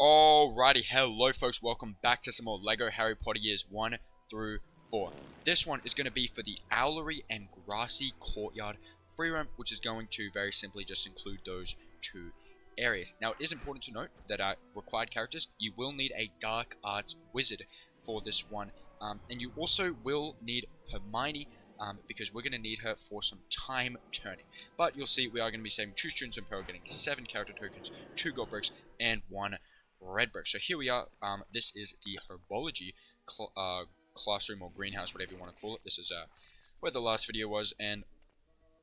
Alrighty, hello folks, welcome back to some more LEGO Harry Potter Years 1 through 4. This one is going to be for the Owlery and Grassy Courtyard free roam, which is going to very simply just include those two areas. Now, it is important to note that required characters, you will need a dark arts wizard for this one, and you also will need Hermione, because we're going to need her for some time turning. But you'll see we are going to be saving 2 students in Peril, getting 7 character tokens, 2 gold bricks, and 1 red brick. So here we are. This is the herbology classroom or greenhouse, whatever you want to call it. This is where the last video was, and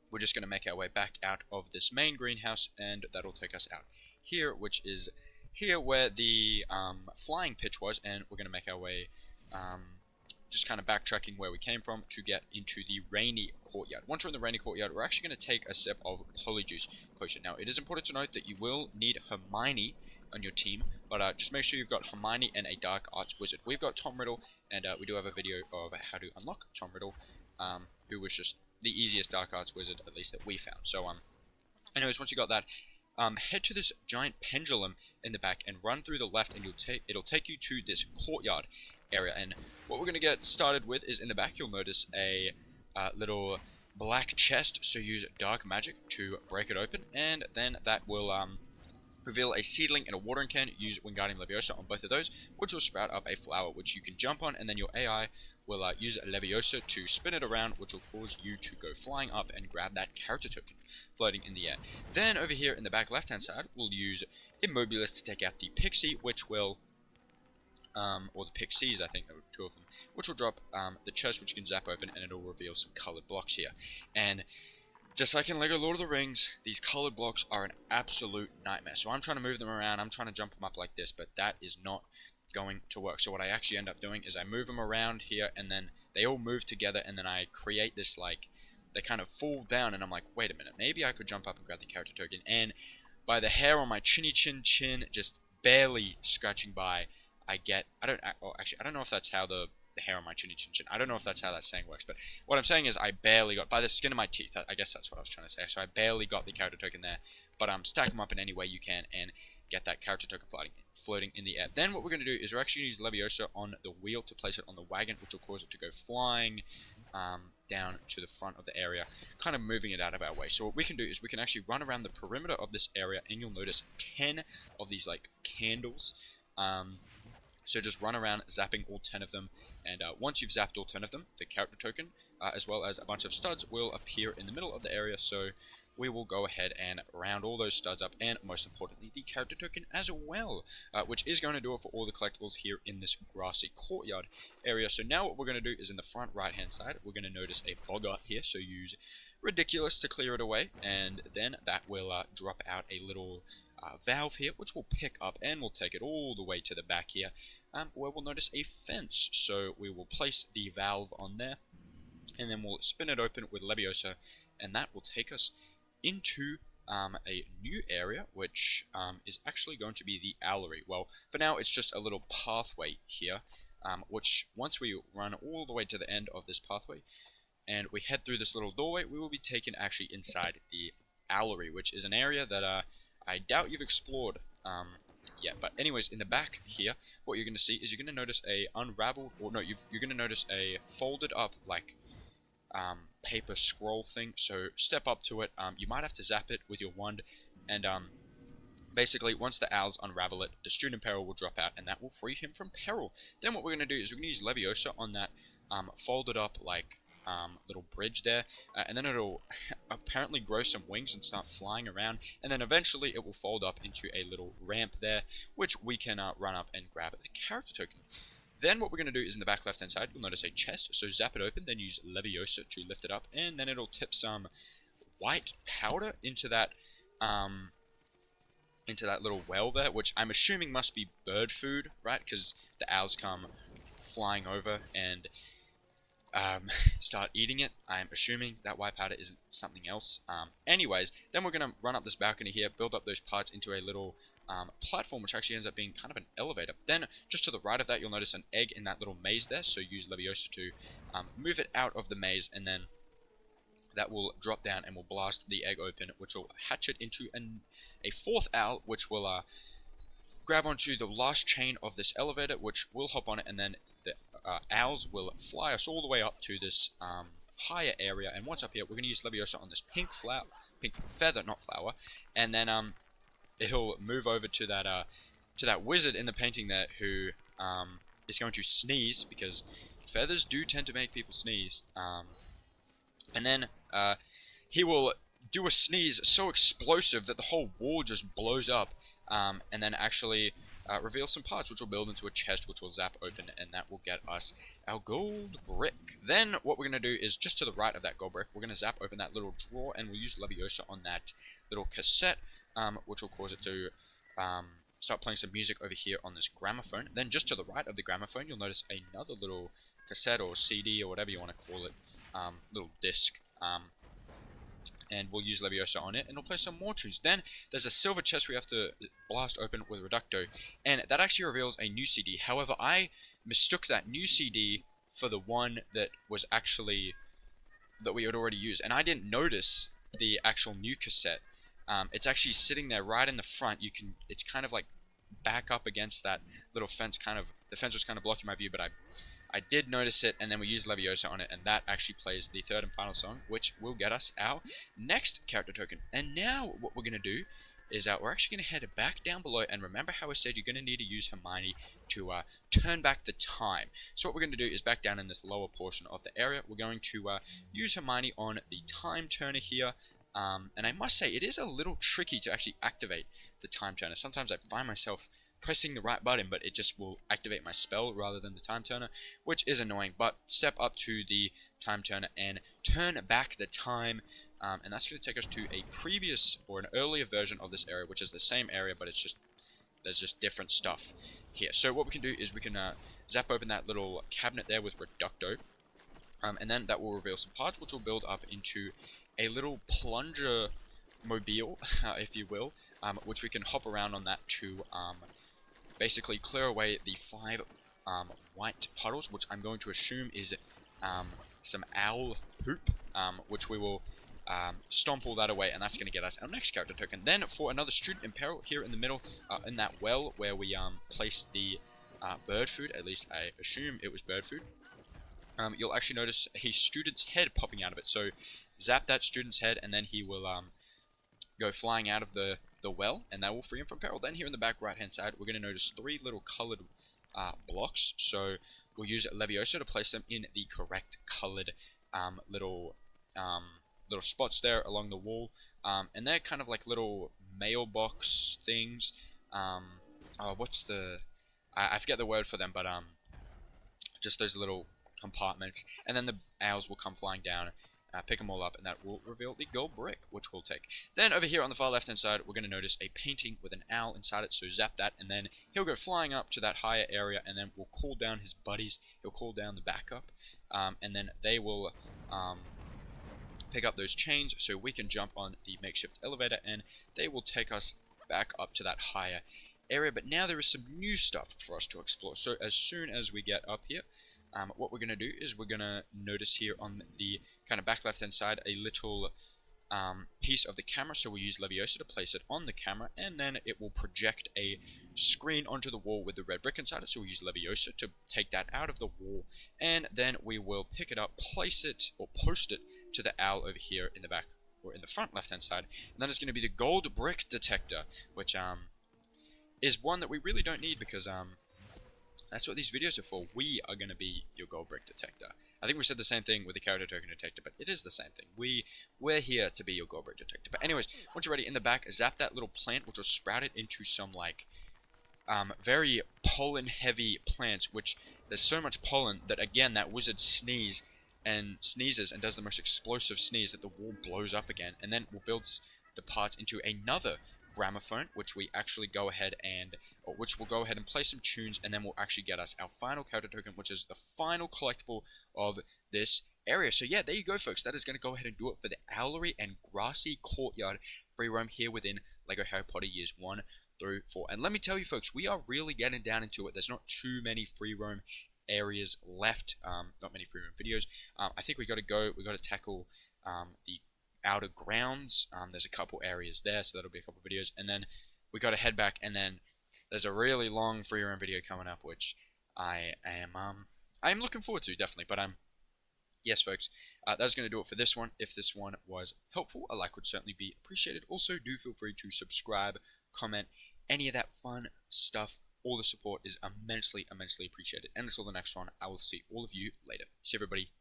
we're just going to make our way back out of this main greenhouse, and that'll take us out here, which is here where the flying pitch was, and we're going to make our way just kind of backtracking where we came from to get into the rainy courtyard. Once we're in the rainy courtyard, we're actually going to take a sip of polyjuice potion. Now, it is important to note that you will need Hermione on your team, but just make sure you've got Hermione and a dark arts wizard. We've got Tom Riddle, and we do have a video of how to unlock Tom Riddle, who was just the easiest dark arts wizard, at least that we found. So anyways, once you got that, head to this giant pendulum in the back and run through the left, and it'll take you to this courtyard area. And what we're going to get started with is in the back you'll notice a little black chest, so use dark magic to break it open, and then that will reveal a seedling and a watering can. Use Wingardium Leviosa on both of those, which will sprout up a flower which you can jump on, and then your AI will use Leviosa to spin it around, which will cause you to go flying up and grab that character token floating in the air. Then over here in the back left hand side, we'll use Immobilis to take out the pixie, which will or the pixies, I think there were 2 of them, which will drop the chest, which you can zap open, and it'll reveal some colored blocks here. And just like in LEGO Lord of the Rings, these colored blocks are an absolute nightmare. So I'm trying to move them around, I'm trying to jump them up like this, but that is not going to work. So what I actually end up doing is I move them around here, and then they all move together, and then I create this, like, they kind of fall down, and I'm like, wait a minute, maybe I could jump up and grab the character token, and by the hair on my chinny chin, just barely scratching by, I don't know if that's how the hair on my chinny chin, I don't know if that's how that saying works, but what I'm saying is I barely got, by the skin of my teeth, I guess that's what I was trying to say, so I barely got the character token there, but stack them up in any way you can, and get that character token floating in the air. Then what we're going to do is we're actually going to use Leviosa on the wheel to place it on the wagon, which will cause it to go flying down to the front of the area, kind of moving it out of our way. So what we can do is we can actually run around the perimeter of this area, and you'll notice 10 of these like candles. So just run around zapping all 10 of them, and once you've zapped all 10 of them, the character token, as well as a bunch of studs, will appear in the middle of the area. So we will go ahead and round all those studs up, and most importantly, the character token as well, which is going to do it for all the collectibles here in this grassy courtyard area. So now what we're going to do is in the front right hand side, we're going to notice a boggart here, so use Ridiculous to clear it away, and then that will drop out a little valve here, which we'll pick up, and we'll take it all the way to the back here, where we'll notice a fence. So we will place the valve on there, and then we'll spin it open with Leviosa, and that will take us into a new area, which is actually going to be the Owlery. Well, for now, it's just a little pathway here, which once we run all the way to the end of this pathway, and we head through this little doorway, we will be taken actually inside the Owlery, which is an area that I doubt you've explored yet. But anyways, in the back here, what you're going to see is you're going to notice a unraveled, or no, you're going to notice a folded up, like, paper scroll thing. So step up to it, you might have to zap it with your wand, and basically once the owls unravel it, the student Peril will drop out, and that will free him from peril. Then what we're going to do is we're going to use Leviosa on that folded up, like, little bridge there, and then it'll apparently grow some wings and start flying around, and then eventually it will fold up into a little ramp there, which we can run up and grab the character token. Then what we're going to do is in the back left hand side, you'll notice a chest, so zap it open, then use Leviosa to lift it up, and then it'll tip some white powder into that little well there, which I'm assuming must be bird food, right, because the owls come flying over and start eating it. I'm assuming that white powder isn't something else. Anyways, then we're going to run up this balcony here, build up those parts into a little platform, which actually ends up being kind of an elevator. Then, just to the right of that, you'll notice an egg in that little maze there, so use Leviosa to move it out of the maze, and then that will drop down and will blast the egg open, which will hatch it into a 4th owl, which will grab onto the last chain of this elevator, which we'll hop on it, and then the owls will fly us all the way up to this higher area. And once up here, we're going to use Leviosa on this pink feather, not flower, and then it'll move over to that wizard in the painting there who is going to sneeze, because feathers do tend to make people sneeze. And then he will do a sneeze so explosive that the whole wall just blows up, and then actually reveal some parts, which will build into a chest, which will zap open, and that will get us our gold brick. Then what we're going to do is, just to the right of that gold brick, we're going to zap open that little drawer, and we'll use Leviosa on that little cassette, which will cause it to start playing some music over here on this gramophone. Then just to the right of the gramophone, you'll notice another little cassette or CD or whatever you want to call it, little disc. And we'll use Leviosa on it, and we'll play some more tunes. Then there's a silver chest we have to blast open with Reducto, and that actually reveals a new CD. However, I mistook that new CD for the one that was actually that we had already used, and I didn't notice the actual new cassette. It's actually sitting there right in the front. It's kind of like back up against that little fence. The fence was kind of blocking my view, but I did notice it, and then we used Leviosa on it, and that actually plays the third and final song, which will get us our next character token. And now what we're going to do is we're actually going to head back down below, and remember how I said you're going to need to use Hermione to turn back the time. So what we're going to do is, back down in this lower portion of the area, we're going to use Hermione on the time turner here. And I must say, it is a little tricky to actually activate the time turner. Sometimes I find myself pressing the right button, but it just will activate my spell rather than the time turner, which is annoying. But step up to the time turner and turn back the time, and that's going to take us to a previous or an earlier version of this area, which is the same area, but there's just different stuff here. So what we can do is we can zap open that little cabinet there with Reducto, and then that will reveal some parts, which will build up into a little plunger mobile, if you will, which we can hop around on that to basically clear away the 5 white puddles, which I'm going to assume is some owl poop, which we will stomp all that away, and that's going to get us our next character token. Then for another student in peril, here in the middle, in that well where we placed the bird food, at least I assume it was bird food, you'll actually notice a student's head popping out of it. So zap that student's head, and then he will go flying out of the well, and that will free him from peril. Then here in the back right hand side, we're going to notice 3 little colored blocks, so we'll use Leviosa to place them in the correct colored little spots there along the wall, and they're kind of like little mailbox things. What's the I forget the word for them, but just those little compartments, and then the owls will come flying down, pick them all up, and that will reveal the gold brick, which we'll take. Then over here on the far left hand side, we're going to notice a painting with an owl inside it, so zap that, and then he'll go flying up to that higher area, and then we'll call down his buddies. He'll call down the backup, and then they will pick up those chains so we can jump on the makeshift elevator, and they will take us back up to that higher area. But now there is some new stuff for us to explore. So as soon as we get up here, what we're going to do is we're going to notice here on the kind of back left hand side a little piece of the camera, so we'll use Leviosa to place it on the camera, and then it will project a screen onto the wall with the red brick inside it, so we'll use Leviosa to take that out of the wall, and then we will pick it up, place it, or post it to the owl over here in the back, or in the front left hand side, and that is going to be the gold brick detector, which is one that we really don't need, because that's what these videos are for. We are going to be your gold brick detector. I think we said the same thing with the character token detector, but it is the same thing. We're here to be your gold brick detector. But anyways, once you're ready, in the back, zap that little plant, which will sprout it into some, like, very pollen-heavy plants, which there's so much pollen that, again, that wizard sneezes and does the most explosive sneeze that the wall blows up again, and then we'll build the parts into another gramophone, which we actually go ahead and play some tunes, and then we'll actually get us our final character token, which is the final collectible of this area. So yeah, there you go, folks. That is going to go ahead and do it for the Owlery and Grassy Courtyard free roam here within LEGO Harry Potter Years 1 through 4. And let me tell you, folks, we are really getting down into it. There's not too many free roam areas left, not many free roam videos. I think we got to tackle the outer grounds. There's a couple areas there, so that'll be a couple videos, and then we got to head back and then there's a really long free roam video coming up, which I am looking forward to, definitely. But yes, folks, that's going to do it for this one. If this one was helpful, a like would certainly be appreciated. Also, do feel free to subscribe, comment, any of that fun stuff. All the support is immensely, immensely appreciated. And until the next one, I will see all of you later. See everybody.